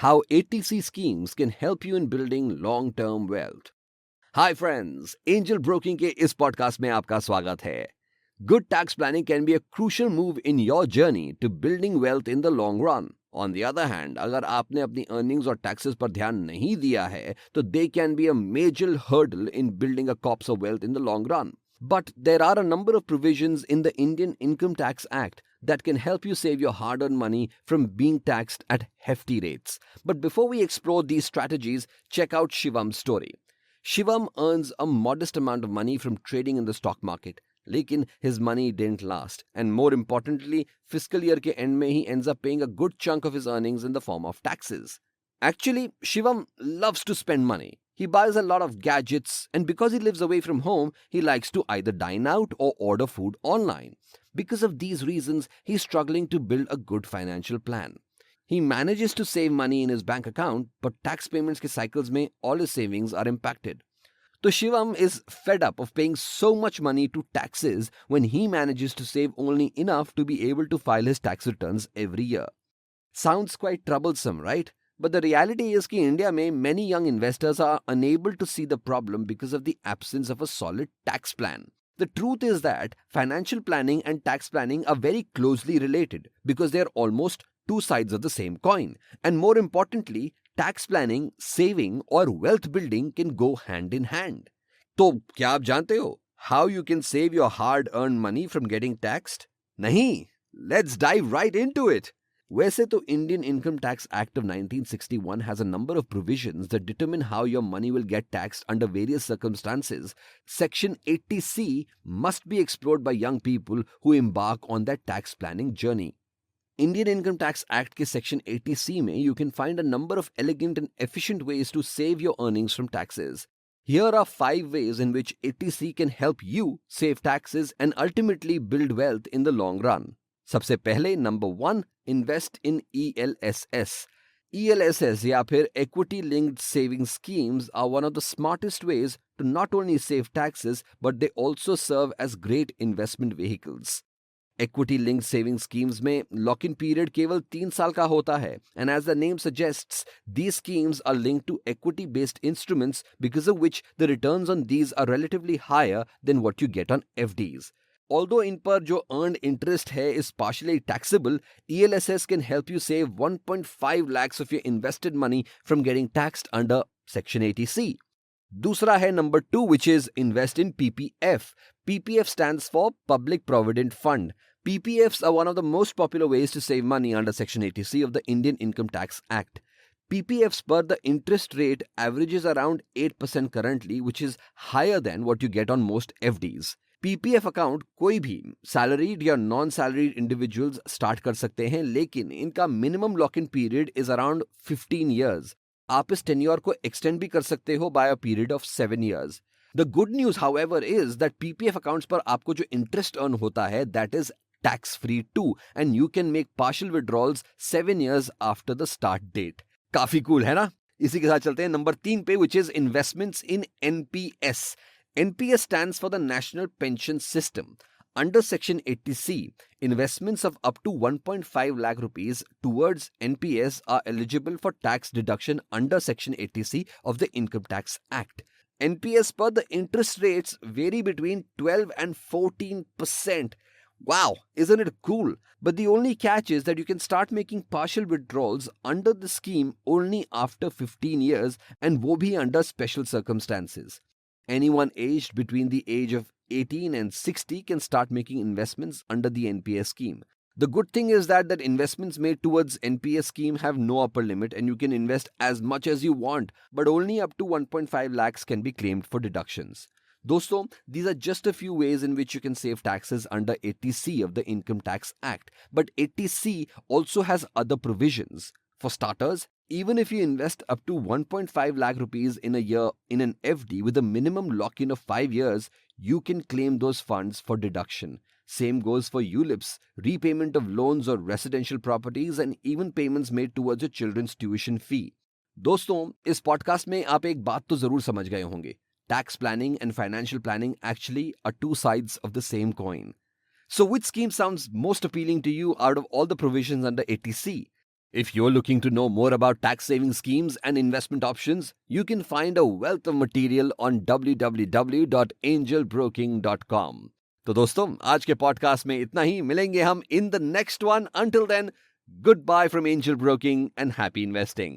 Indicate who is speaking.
Speaker 1: how ATC schemes can help you in building long-term wealth. Hi friends, Angel Broking के इस podcast में आपका स्वागत है. Good tax planning can be a crucial move in your journey to building wealth in the long run. On the other hand, अगर आपने अपनी earnings और taxes पर ध्यान नहीं दिया है, तो they can be a major hurdle in building a corpus of wealth in the long run. But there are a number of provisions in the Indian Income Tax Act that can help you save your hard-earned money from being taxed at hefty rates. But before we explore these strategies, check out Shivam's story. Shivam earns a modest amount of money from trading in the stock market. Lekin his money didn't last, and more importantly, fiscal year ke end mein he ends up paying a good chunk of his earnings in the form of taxes. Actually, Shivam loves to spend money. He buys a lot of gadgets, and because he lives away from home, he likes to either dine out or order food online. Because of these reasons, he's struggling to build a good financial plan. He manages to save money in his bank account, but tax payments ke cycles mein all his savings are impacted. So Shivam is fed up of paying so much money to taxes when he manages to save only enough to be able to file his tax returns every year. Sounds quite troublesome, right? But the reality is that in India, many young investors are unable to see the problem because of the absence of a solid tax plan. The truth is that financial planning and tax planning are very closely related because they are almost two sides of the same coin. And more importantly, tax planning, saving और wealth building can go hand in hand. तो क्या आप जानते हो how you can save your hard-earned money from getting taxed? नहीं, let's dive right into it. वैसे तो Indian Income Tax Act of 1961 has a number of provisions that determine how your money will get taxed under various circumstances. Section 80C must be explored by young people who embark on that tax planning journey. Indian Income Tax Act के Section 80C में you can find a number of elegant and efficient ways to save your earnings from taxes. Here are 5 ways in which 80C can help you save taxes and ultimately build wealth in the long run. सबसे पहले number 1, invest in ELSS. ELSS या फिर Equity Linked Saving Schemes are one of the smartest ways to not only save taxes but they also serve as great investment vehicles. Equity linked saving schemes में lock-in period केवल 3 साल का होता है and as the name suggests, these schemes are linked to equity-based instruments because of which the returns on these are relatively higher than what you get on FDs. Although इन पर जो earned interest है is partially taxable, ELSS can help you save 1.5 lakhs of your invested money from getting taxed under Section 80C. दूसरा है number 2 which is invest in PPF. PPF stands for Public Provident Fund. PPFs are one of the most popular ways to save money under Section 80C of the Indian Income Tax Act. PPFs per the interest rate averages around 8% currently, which is higher than what you get on most FDs. PPF account कोई भी salaried या non salaried individuals start कर सकते हैं, लेकिन इनका minimum lock in period is around 15 years. आप इस टेन्योर को एक्सटेंड भी कर सकते हो by a period of 7 years. The good news, however, is that PPF accounts पर आपको जो इंटरेस्ट अर्न होता है that is tax free too and you can make partial withdrawals 7 years after the start date. काफी cool है ना? इसी के साथ चलते हैं नंबर 3 पे which is investments in NPS. NPS stands for the National Pension System. Under Section 80C, investments of up to 1.5 lakh rupees towards NPS are eligible for tax deduction under Section 80C of the Income Tax Act. NPS per the interest rates vary between 12 and 14%. Wow, isn't it cool? But the only catch is that you can start making partial withdrawals under the scheme only after 15 years and wo bhi under special circumstances. Anyone aged between the age of 18 and 60 can start making investments under the NPS scheme. The good thing is that investments made towards NPS scheme have no upper limit and you can invest as much as you want, but only up to 1.5 lakhs can be claimed for deductions. दोस्तों, these are just a few ways in which you can save taxes under 80C of the Income Tax Act. But 80C also has other provisions. For starters, even if you invest up to 1.5 lakh rupees in a year in an FD with a minimum lock-in of 5 years, you can claim those funds for deduction. Same goes for ULIPs, repayment of loans or residential properties and even payments made towards your children's tuition fee. दोस्तों, इस podcast में आप एक बात तो जरूर समझ गए होंगे. Tax planning and financial planning actually are two sides of the same coin. So which scheme sounds most appealing to you out of all the provisions under 80C? If you're looking to know more about tax saving schemes and investment options, you can find a wealth of material on www.angelbroking.com. तो दोस्तों, आज के podcast में इतना ही. मिलेंगे हम in the next one. Until then, goodbye from Angel Broking and happy investing.